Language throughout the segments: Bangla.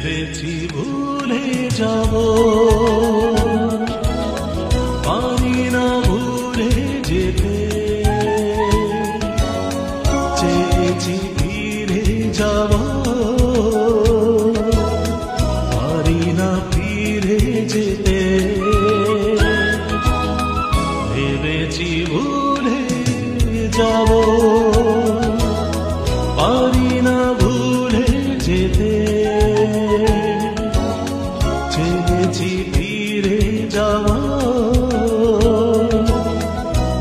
ভেবেছি ভুলে যাব, পারি না ভুলে যেতে, চেয়েছি ফিরে যাব, পারি না ফিরে যেতে, ভেবেছি ভুলে যাব, পারি না ভুলে যেতে, চেয়েছি ফিরে যাব,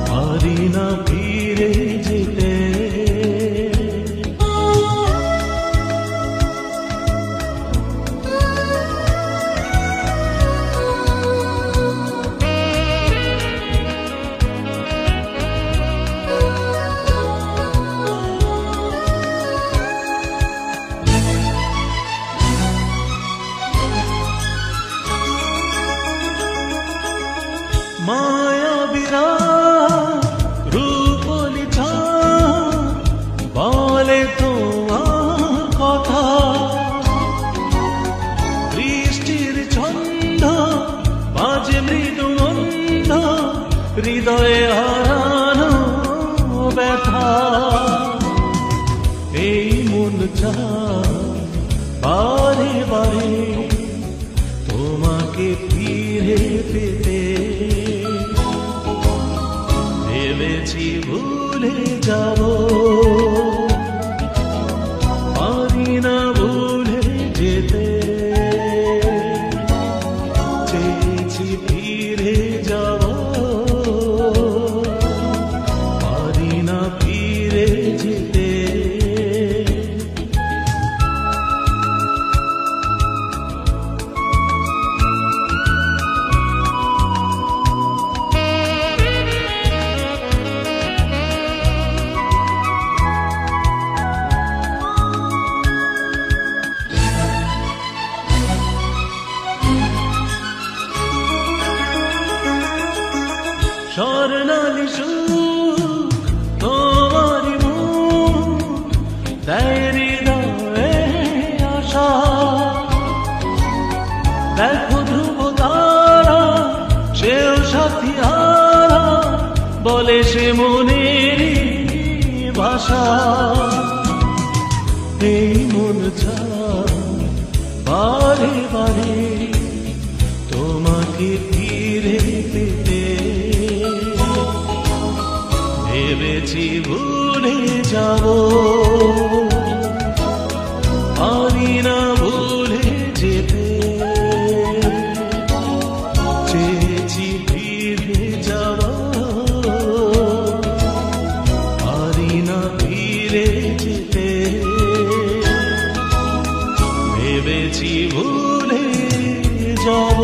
পারি না ফিরে যেতে। মায়া বিরাট রূপলি বলে তোমার কথা, বৃষ্টির ছন্দ বাজে মৃদু মন্দ, হৃদয়ে হারানো ব্যথা, এই মন চায় বারে বারে তোমাকে ফিরে পেতে, ভেবেছি ভুলে যাব, পারি না ভুলে যেতে, চেয়েছি ফিরে যাব, পারি না ফিরে যেতে। স্বর্ণালী সুখ তোমারি মুখ দেয় হৃদয়ে আশা, দেখো ধ্রুব তারা সেও সাথী হারা, বলে সে মনের ভাষা, এই মন চায় বারে বারে তোমাকে ফিরে পেতে, ভেবেছি ভুলে যাব, পারি না ভুলে যেতে, চেয়েছি ফিরে যাব, পারি না ফিরে যেতে, ভেবেছি ভুলে যাব।